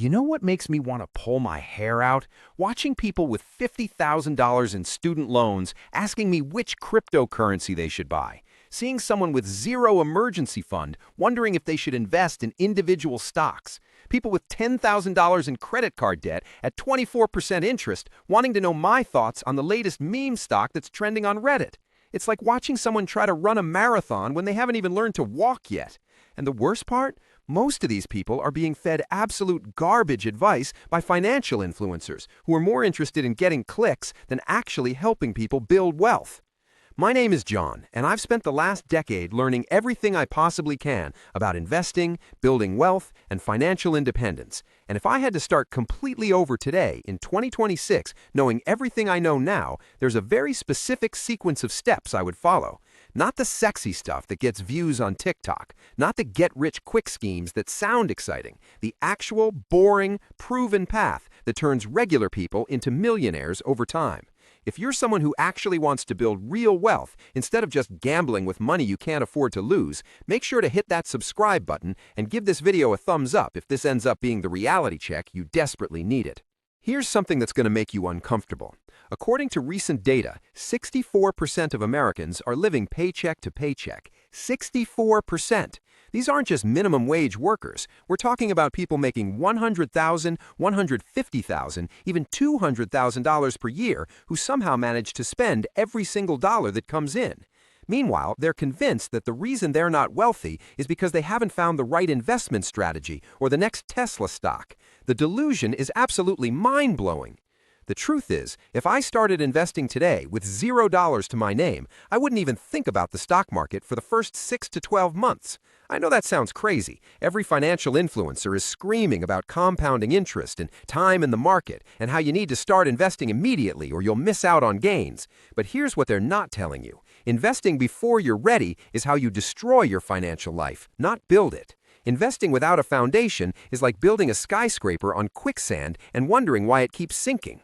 You know what makes me want to pull my hair out? Watching people with $50,000 in student loans asking me which cryptocurrency they should buy. Seeing someone with zero emergency fund wondering if they should invest in individual stocks. People with $10,000 in credit card debt at 24% interest wanting to know my thoughts on the latest meme stock that's trending on Reddit. It's like watching someone try to run a marathon when they haven't even learned to walk yet. And the worst part? Most of these people are being fed absolute garbage advice by financial influencers who are more interested in getting clicks than actually helping people build wealth. My name is John, and I've spent the last decade learning everything I possibly can about investing, building wealth, and financial independence. And if I had to start completely over today, in 2026, knowing everything I know now, there's a very specific sequence of steps I would follow. Not the sexy stuff that gets views on TikTok, not the get-rich-quick schemes that sound exciting, the actual, boring, proven path that turns regular people into millionaires over time. If you're someone who actually wants to build real wealth instead of just gambling with money you can't afford to lose, make sure to hit that subscribe button and give this video a thumbs up if this ends up being the reality check you desperately needed. Here's something that's going to make you uncomfortable. According to recent data, 64% of Americans are living paycheck to paycheck. 64%! These aren't just minimum wage workers. We're talking about people making $100,000, $150,000, even $200,000 per year who somehow manage to spend every single dollar that comes in. Meanwhile, they're convinced that the reason they're not wealthy is because they haven't found the right investment strategy or the next Tesla stock. The delusion is absolutely mind-blowing. The truth is, if I started investing today with $0 to my name, I wouldn't even think about the stock market for the first 6 to 12 months. I know that sounds crazy. Every financial influencer is screaming about compounding interest and time in the market and how you need to start investing immediately or you'll miss out on gains. But here's what they're not telling you. Investing before you're ready is how you destroy your financial life, not build it. Investing without a foundation is like building a skyscraper on quicksand and wondering why it keeps sinking.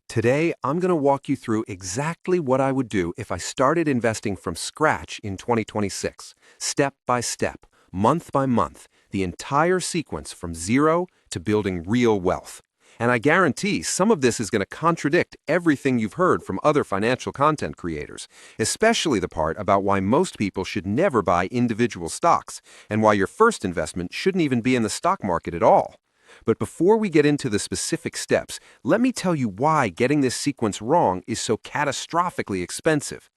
Today, I'm going to walk you through exactly what I would do if I started investing from scratch in 2026, step by step, month by month, the entire sequence from zero to building real wealth. And I guarantee some of this is going to contradict everything you've heard from other financial content creators, especially the part about why most people should never buy individual stocks and why your first investment shouldn't even be in the stock market at all. But before we get into the specific steps, let me tell you why getting this sequence wrong is so catastrophically expensive.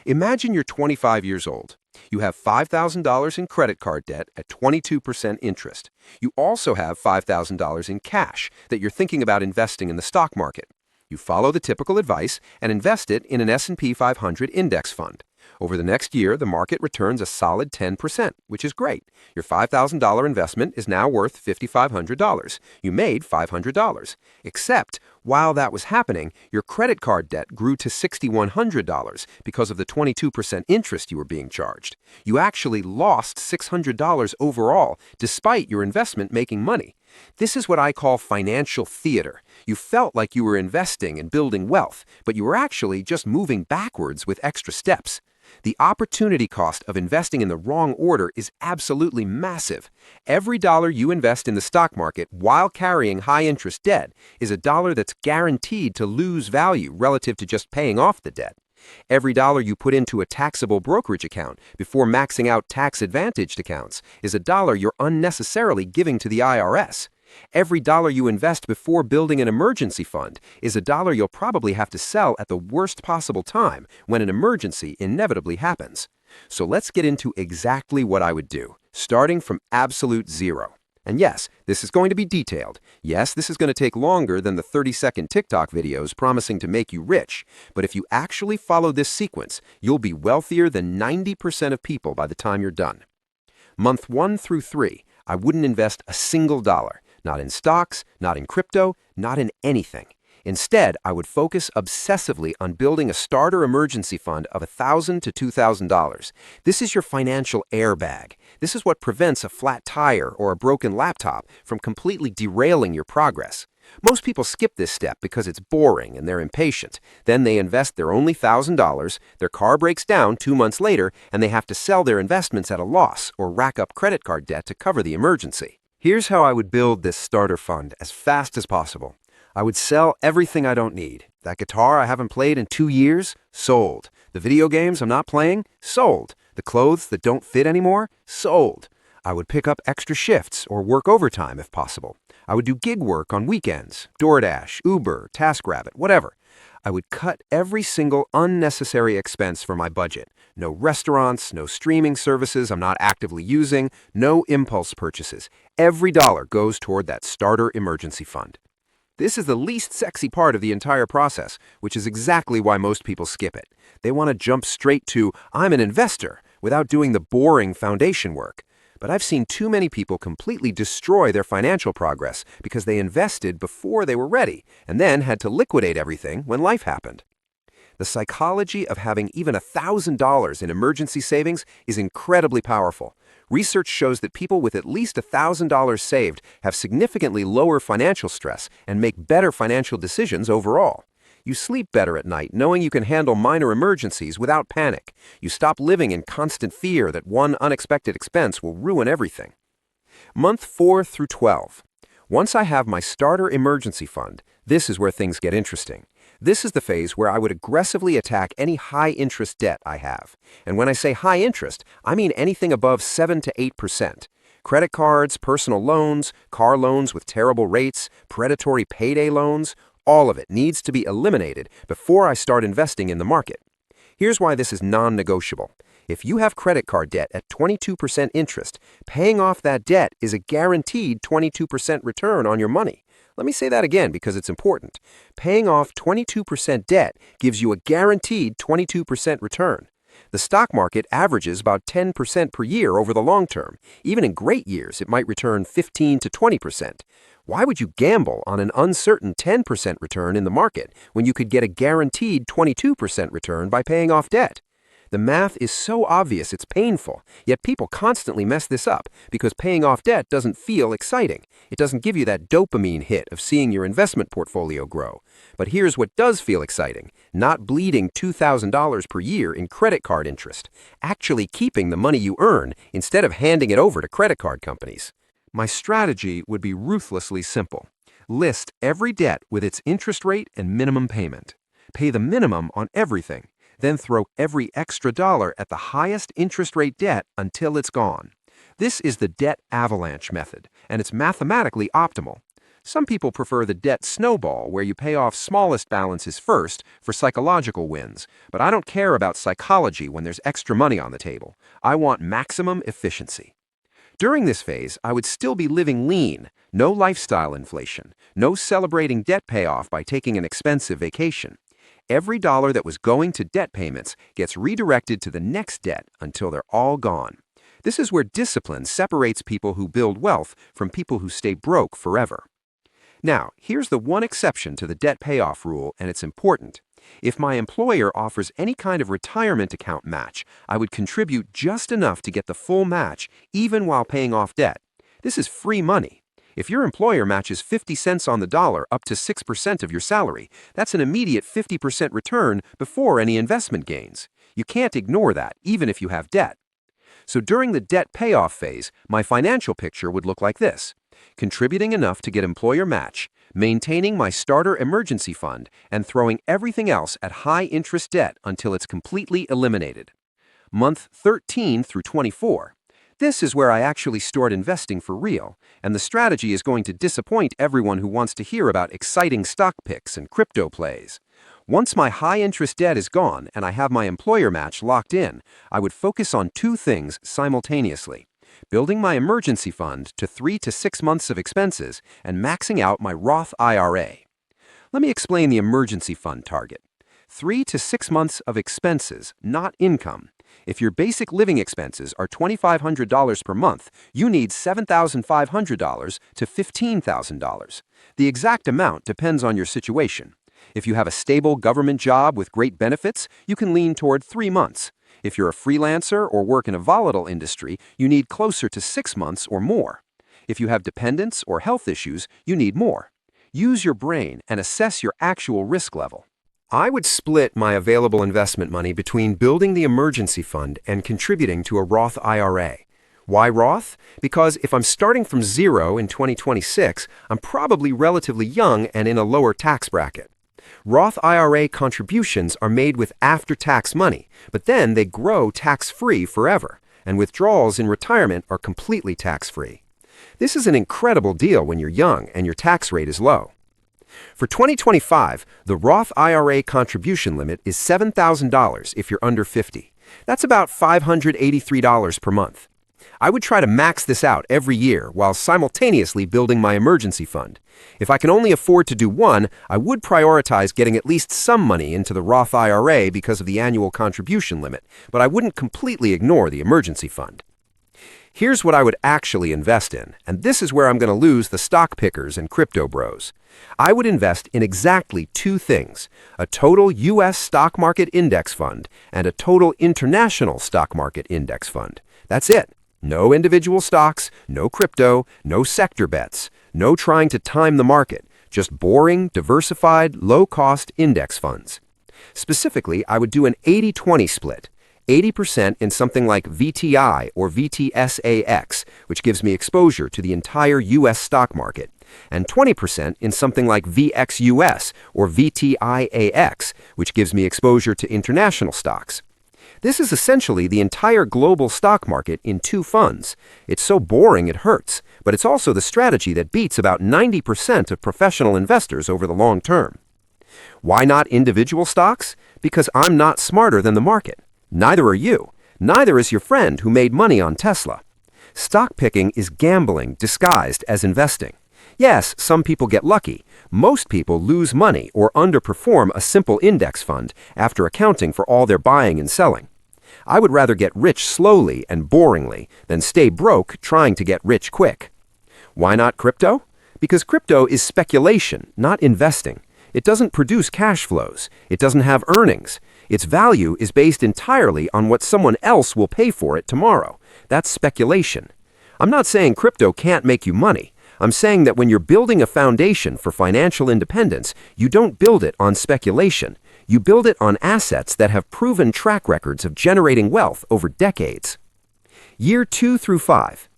Imagine you're 25 years old. You have $5,000 in credit card debt at 22% interest. You also have $5,000 in cash that you're thinking about investing in the stock market. You follow the typical advice and invest it in an S&P 500 index fund. Over the next year, the market returns a solid 10%, which is great. Your $5,000 investment is now worth $5,500. You made $500. Except, while that was happening, your credit card debt grew to $6,100 because of the 22% interest you were being charged. You actually lost $600 overall, despite your investment making money. This is what I call financial theater. You felt like you were investing and building wealth, but you were actually just moving backwards with extra steps. The opportunity cost of investing in the wrong order is absolutely massive. Every dollar you invest in the stock market while carrying high-interest debt is a dollar that's guaranteed to lose value relative to just paying off the debt. Every dollar you put into a taxable brokerage account before maxing out tax-advantaged accounts is a dollar you're unnecessarily giving to the IRS. Every dollar you invest before building an emergency fund is a dollar you'll probably have to sell at the worst possible time when an emergency inevitably happens. So let's get into exactly what I would do, starting from absolute zero. And yes, this is going to be detailed. Yes, this is going to take longer than the 30-second TikTok videos promising to make you rich. But if you actually follow this sequence, you'll be wealthier than 90% of people by the time you're done. Month 1 through 3, I wouldn't invest a single dollar. Not in stocks, not in crypto, not in anything. Instead, I would focus obsessively on building a starter emergency fund of $1,000 to $2,000. This is your financial airbag. This is what prevents a flat tire or a broken laptop from completely derailing your progress. Most people skip this step because it's boring and they're impatient. Then they invest their only $1,000, their car breaks down 2 months later, and they have to sell their investments at a loss or rack up credit card debt to cover the emergency. Here's how I would build this starter fund as fast as possible. I would sell everything I don't need. That guitar I haven't played in 2 years? Sold. The video games I'm not playing? Sold. The clothes that don't fit anymore? Sold. I would pick up extra shifts or work overtime if possible. I would do gig work on weekends, DoorDash, Uber, TaskRabbit, whatever. I would cut every single unnecessary expense from my budget. No restaurants, no streaming services I'm not actively using, no impulse purchases. Every dollar goes toward that starter emergency fund. This is the least sexy part of the entire process, which is exactly why most people skip it. They want to jump straight to, I'm an investor, without doing the boring foundation work. But I've seen too many people completely destroy their financial progress because they invested before they were ready and then had to liquidate everything when life happened. The psychology of having even $1,000 in emergency savings is incredibly powerful. Research shows that people with at least $1,000 saved have significantly lower financial stress and make better financial decisions overall. You sleep better at night knowing you can handle minor emergencies without panic. You stop living in constant fear that one unexpected expense will ruin everything. Month 4 through 12. Once I have my starter emergency fund, this is where things get interesting. This is the phase where I would aggressively attack any high-interest debt I have. And when I say high interest, I mean anything above 7 to 8%. Credit cards, personal loans, car loans with terrible rates, predatory payday loans, all of it needs to be eliminated before I start investing in the market. Here's why this is non-negotiable. If you have credit card debt at 22% interest, paying off that debt is a guaranteed 22% return on your money. Let me say that again because it's important. Paying off 22% debt gives you a guaranteed 22% return. The stock market averages about 10% per year over the long term. Even in great years, it might return 15 to 20%. Why would you gamble on an uncertain 10% return in the market when you could get a guaranteed 22% return by paying off debt? The math is so obvious it's painful, yet people constantly mess this up because paying off debt doesn't feel exciting. It doesn't give you that dopamine hit of seeing your investment portfolio grow. But here's what does feel exciting: not bleeding $2,000 per year in credit card interest, actually keeping the money you earn instead of handing it over to credit card companies. My strategy would be ruthlessly simple. List every debt with its interest rate and minimum payment. Pay the minimum on everything. Then throw every extra dollar at the highest interest rate debt until it's gone. This is the debt avalanche method, and it's mathematically optimal. Some people prefer the debt snowball, where you pay off smallest balances first for psychological wins, but I don't care about psychology when there's extra money on the table. I want maximum efficiency. During this phase, I would still be living lean, no lifestyle inflation, no celebrating debt payoff by taking an expensive vacation. Every dollar that was going to debt payments gets redirected to the next debt until they're all gone. This is where discipline separates people who build wealth from people who stay broke forever. Now, here's the one exception to the debt payoff rule, and it's important. If my employer offers any kind of retirement account match, I would contribute just enough to get the full match, even while paying off debt. This is free money. If your employer matches 50 cents on the dollar up to 6% of your salary, that's an immediate 50% return before any investment gains. You can't ignore that, even if you have debt. So during the debt payoff phase, my financial picture would look like this: contributing enough to get employer match, maintaining my starter emergency fund, and throwing everything else at high interest debt until it's completely eliminated. Month 13 through 24. This is where I actually start investing for real, and the strategy is going to disappoint everyone who wants to hear about exciting stock picks and crypto plays. Once my high-interest debt is gone and I have my employer match locked in, I would focus on two things simultaneously: building my emergency fund to 3 to 6 months of expenses and maxing out my Roth IRA. Let me explain the emergency fund target. 3 to 6 months of expenses, not income. If your basic living expenses are $2,500 per month, you need $7,500 to $15,000. The exact amount depends on your situation. If you have a stable government job with great benefits, you can lean toward 3 months. If you're a freelancer or work in a volatile industry, you need closer to 6 months or more. If you have dependents or health issues, you need more. Use your brain and assess your actual risk level. I would split my available investment money between building the emergency fund and contributing to a Roth IRA. Why Roth? Because if I'm starting from zero in 2026, I'm probably relatively young and in a lower tax bracket. Roth IRA contributions are made with after-tax money, but then they grow tax-free forever, and withdrawals in retirement are completely tax-free. This is an incredible deal when you're young and your tax rate is low. For 2025, the Roth IRA contribution limit is $7,000 if you're under 50. That's about $583 per month. I would try to max this out every year while simultaneously building my emergency fund. If I can only afford to do one, I would prioritize getting at least some money into the Roth IRA because of the annual contribution limit, but I wouldn't completely ignore the emergency fund. Here's what I would actually invest in, and this is where I'm going to lose the stock pickers and crypto bros. I would invest in exactly two things: a total U.S. stock market index fund and a total international stock market index fund. That's it. No individual stocks, no crypto, no sector bets, no trying to time the market, just boring, diversified, low-cost index funds. Specifically, I would do an 80-20 split. 80% in something like VTI or VTSAX, which gives me exposure to the entire U.S. stock market, and 20% in something like VXUS or VTIAX, which gives me exposure to international stocks. This is essentially the entire global stock market in two funds. It's so boring it hurts, but it's also the strategy that beats about 90% of professional investors over the long term. Why not individual stocks? Because I'm not smarter than the market. Neither are you. Neither is your friend who made money on Tesla. Stock picking is gambling disguised as investing. Yes, some people get lucky. Most people lose money or underperform a simple index fund after accounting for all their buying and selling. I would rather get rich slowly and boringly than stay broke trying to get rich quick. Why not crypto? Because crypto is speculation, not investing. It doesn't produce cash flows. It doesn't have earnings. Its value is based entirely on what someone else will pay for it tomorrow. That's speculation. I'm not saying crypto can't make you money. I'm saying that when you're building a foundation for financial independence, you don't build it on speculation. You build it on assets that have proven track records of generating wealth over decades. Year 2 through 5.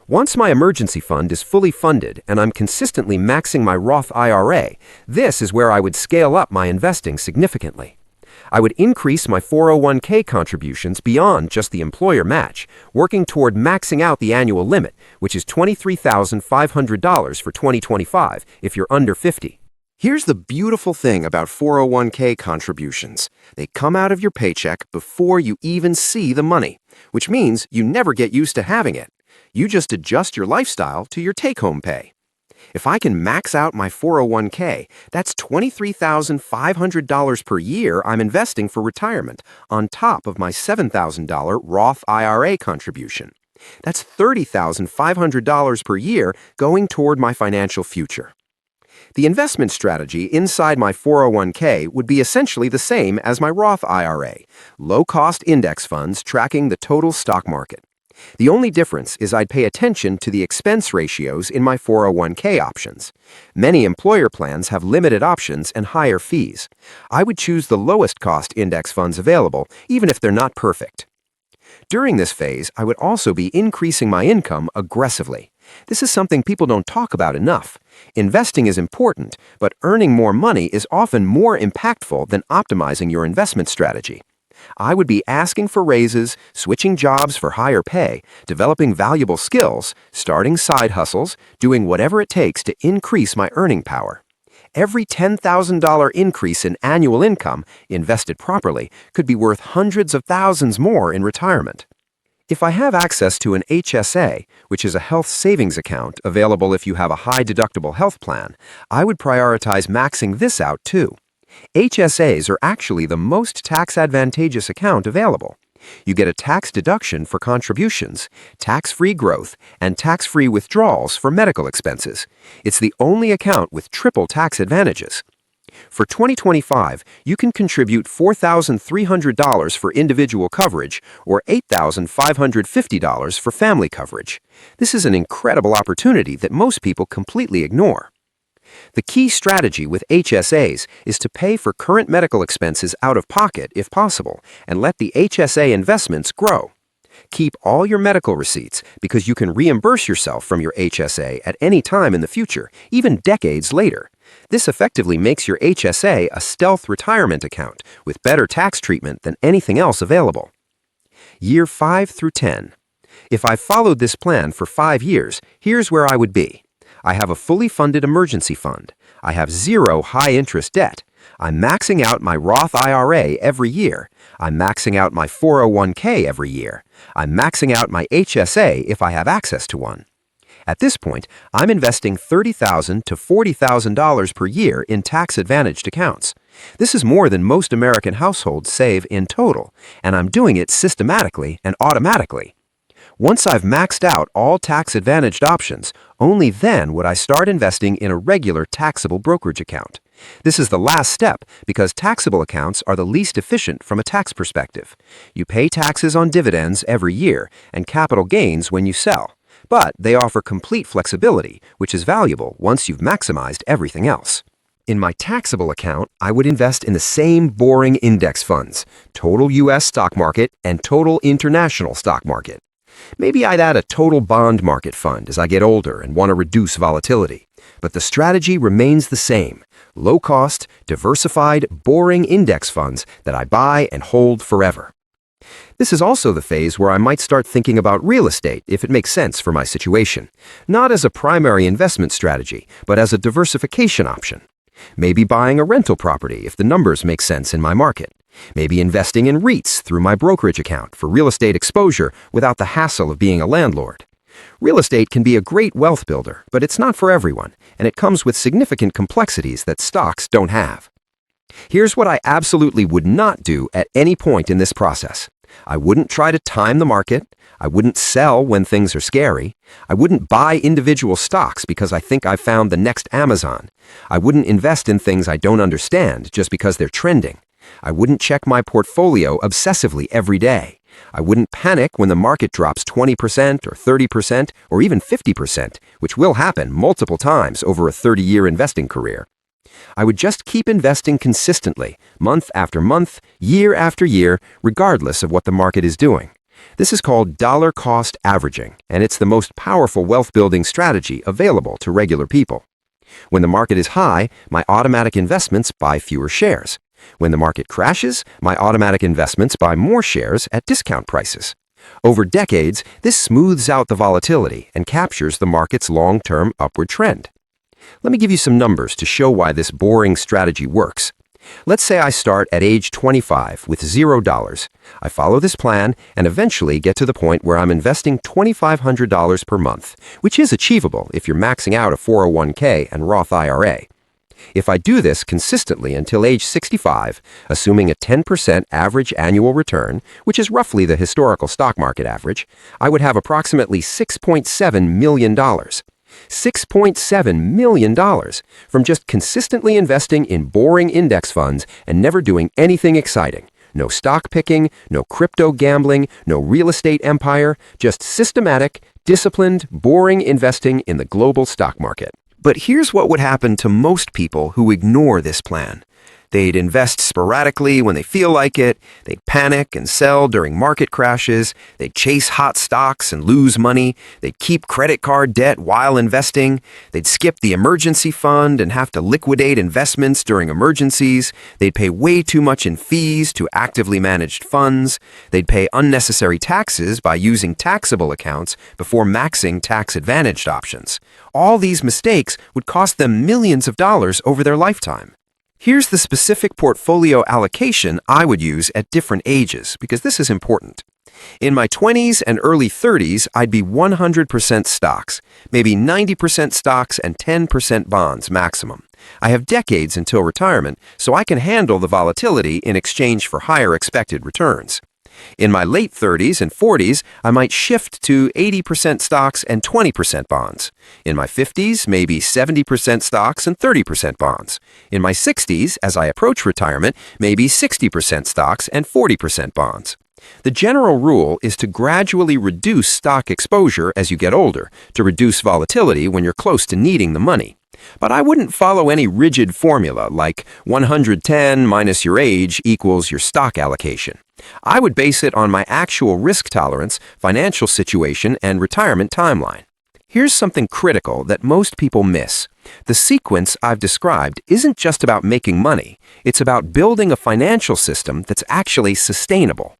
Once my emergency fund is fully funded and I'm consistently maxing my Roth IRA, this is where I would scale up my investing significantly. I would increase my 401k contributions beyond just the employer match, working toward maxing out the annual limit, which is $23,500 for 2025 if you're under 50. Here's the beautiful thing about 401k contributions. They come out of your paycheck before you even see the money, which means you never get used to having it. You just adjust your lifestyle to your take-home pay. If I can max out my 401k, that's $23,500 per year I'm investing for retirement, on top of my $7,000 Roth IRA contribution. That's $30,500 per year going toward my financial future. The investment strategy inside my 401k would be essentially the same as my Roth IRA, low-cost index funds tracking the total stock market. The only difference is I'd pay attention to the expense ratios in my 401k options. Many employer plans have limited options and higher fees. I would choose the lowest cost index funds available, even if they're not perfect. During this phase, I would also be increasing my income aggressively. This is something people don't talk about enough. Investing is important, but earning more money is often more impactful than optimizing your investment strategy. I would be asking for raises, switching jobs for higher pay, developing valuable skills, starting side hustles, doing whatever it takes to increase my earning power. Every $10,000 increase in annual income, invested properly, could be worth hundreds of thousands more in retirement. If I have access to an HSA, which is a health savings account available if you have a high-deductible health plan, I would prioritize maxing this out too. HSAs are actually the most tax-advantageous account available. You get a tax deduction for contributions, tax-free growth, and tax-free withdrawals for medical expenses. It's the only account with triple tax advantages. For 2025, you can contribute $4,300 for individual coverage or $8,550 for family coverage. This is an incredible opportunity that most people completely ignore. The key strategy with HSAs is to pay for current medical expenses out of pocket if possible and let the HSA investments grow. Keep all your medical receipts because you can reimburse yourself from your HSA at any time in the future, even decades later. This effectively makes your HSA a stealth retirement account with better tax treatment than anything else available. Year 5 through 10. If I followed this plan for 5 years, here's where I would be. I have a fully funded emergency fund. I have zero high-interest debt. I'm maxing out my Roth IRA every year. I'm maxing out my 401k every year. I'm maxing out my HSA if I have access to one. At this point, I'm investing $30,000 to $40,000 per year in tax-advantaged accounts. This is more than most American households save in total, and I'm doing it systematically and automatically. Once I've maxed out all tax-advantaged options, only then would I start investing in a regular taxable brokerage account. This is the last step because taxable accounts are the least efficient from a tax perspective. You pay taxes on dividends every year and capital gains when you sell, but they offer complete flexibility, which is valuable once you've maximized everything else. In my taxable account, I would invest in the same boring index funds, total U.S. stock market and total international stock market. Maybe I'd add a total bond market fund as I get older and want to reduce volatility. But the strategy remains the same: low-cost, diversified, boring index funds that I buy and hold forever. This is also the phase where I might start thinking about real estate if it makes sense for my situation, not as a primary investment strategy, but as a diversification option. Maybe buying a rental property if the numbers make sense in my market. Maybe investing in REITs through my brokerage account for real estate exposure without the hassle of being a landlord. Real estate can be a great wealth builder, but it's not for everyone, and it comes with significant complexities that stocks don't have. Here's what I absolutely would not do at any point in this process. I wouldn't try to time the market. I wouldn't sell when things are scary. I wouldn't buy individual stocks because I think I've found the next Amazon. I wouldn't invest in things I don't understand just because they're trending. I wouldn't check my portfolio obsessively every day. I wouldn't panic when the market drops 20% or 30% or even 50%, which will happen multiple times over a 30-year investing career. I would just keep investing consistently, month after month, year after year, regardless of what the market is doing. This is called dollar cost averaging, and it's the most powerful wealth-building strategy available to regular people. When the market is high, my automatic investments buy fewer shares. When the market crashes, my automatic investments buy more shares at discount prices. Over decades, this smooths out the volatility and captures the market's long-term upward trend. Let me give you some numbers to show why this boring strategy works. Let's say I start at age 25 with $0. I follow this plan and eventually get to the point where I'm investing $2,500 per month, which is achievable if you're maxing out a 401k and Roth IRA. If I do this consistently until age 65, assuming a 10% average annual return, which is roughly the historical stock market average, I would have approximately $6.7 million. $6.7 million from just consistently investing in boring index funds and never doing anything exciting. No stock picking, no crypto gambling, no real estate empire, just systematic, disciplined, boring investing in the global stock market. But here's what would happen to most people who ignore this plan. They'd invest sporadically when they feel like it, they'd panic and sell during market crashes, they'd chase hot stocks and lose money, they'd keep credit card debt while investing, they'd skip the emergency fund and have to liquidate investments during emergencies, they'd pay way too much in fees to actively managed funds, they'd pay unnecessary taxes by using taxable accounts before maxing tax-advantaged options. All these mistakes would cost them millions of dollars over their lifetime. Here's the specific portfolio allocation I would use at different ages, because this is important. In my 20s and early 30s, I'd be 100% stocks, maybe 90% stocks and 10% bonds maximum. I have decades until retirement, so I can handle the volatility in exchange for higher expected returns. In my late 30s and 40s, I might shift to 80% stocks and 20% bonds. In my 50s, maybe 70% stocks and 30% bonds. In my 60s, as I approach retirement, maybe 60% stocks and 40% bonds. The general rule is to gradually reduce stock exposure as you get older, to reduce volatility when you're close to needing the money. But I wouldn't follow any rigid formula like 110 minus your age equals your stock allocation. I would base it on my actual risk tolerance, financial situation, and retirement timeline. Here's something critical that most people miss. The sequence I've described isn't just about making money. It's about building a financial system that's actually sustainable.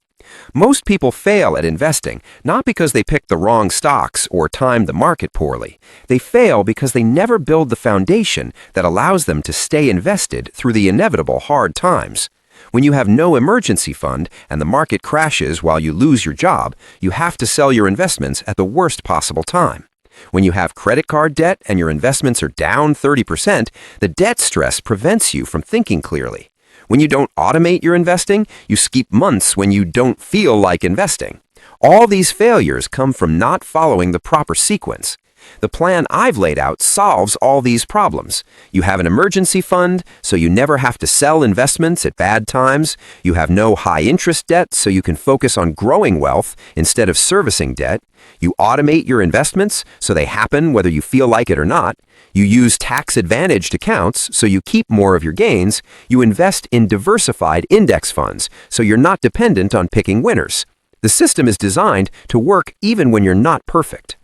Most people fail at investing not because they picked the wrong stocks or timed the market poorly. They fail because they never build the foundation that allows them to stay invested through the inevitable hard times. When you have no emergency fund and the market crashes while you lose your job, you have to sell your investments at the worst possible time. When you have credit card debt and your investments are down 30%, the debt stress prevents you from thinking clearly. When you don't automate your investing, you skip months when you don't feel like investing. All these failures come from not following the proper sequence. The plan I've laid out solves all these problems. You have an emergency fund, so you never have to sell investments at bad times. You have no high-interest debt, so you can focus on growing wealth instead of servicing debt. You automate your investments, so they happen whether you feel like it or not. You use tax-advantaged accounts, so you keep more of your gains. You invest in diversified index funds, so you're not dependent on picking winners. The system is designed to work even when you're not perfect.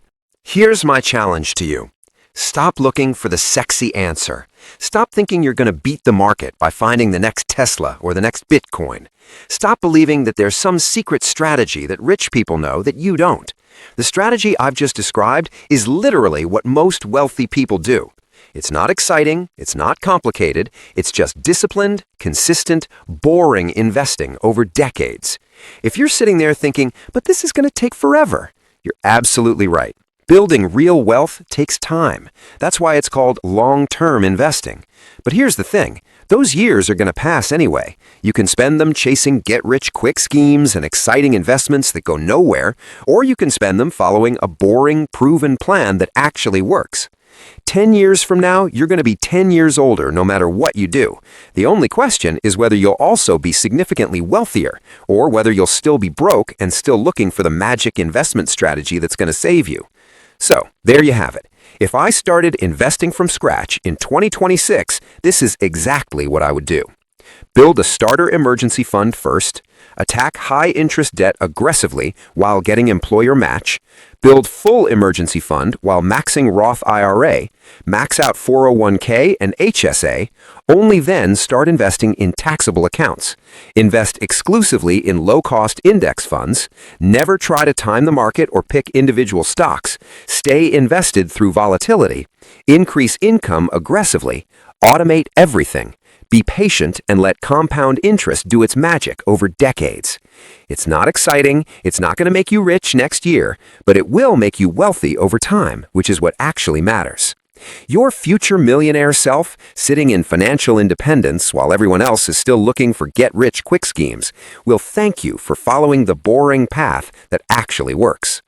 Here's my challenge to you. Stop looking for the sexy answer. Stop thinking you're going to beat the market by finding the next Tesla or the next Bitcoin. Stop believing that there's some secret strategy that rich people know that you don't. The strategy I've just described is literally what most wealthy people do. It's not exciting, it's not complicated, it's just disciplined, consistent, boring investing over decades. If you're sitting there thinking, but this is going to take forever, you're absolutely right. Building real wealth takes time. That's why it's called long-term investing. But here's the thing. Those years are going to pass anyway. You can spend them chasing get-rich-quick schemes and exciting investments that go nowhere, or you can spend them following a boring, proven plan that actually works. 10 years from now, you're going to be 10 years older no matter what you do. The only question is whether you'll also be significantly wealthier, or whether you'll still be broke and still looking for the magic investment strategy that's going to save you. So, there you have it. If I started investing from scratch in 2026, this is exactly what I would do. Build a starter emergency fund first, attack high-interest debt aggressively while getting employer match, build full emergency fund while maxing Roth IRA, max out 401k and HSA, only then start investing in taxable accounts. Invest exclusively in low-cost index funds, never try to time the market or pick individual stocks, stay invested through volatility, increase income aggressively, automate everything. Be patient and let compound interest do its magic over decades. It's not exciting, it's not going to make you rich next year, but it will make you wealthy over time, which is what actually matters. Your future millionaire self, sitting in financial independence while everyone else is still looking for get-rich-quick schemes, will thank you for following the boring path that actually works.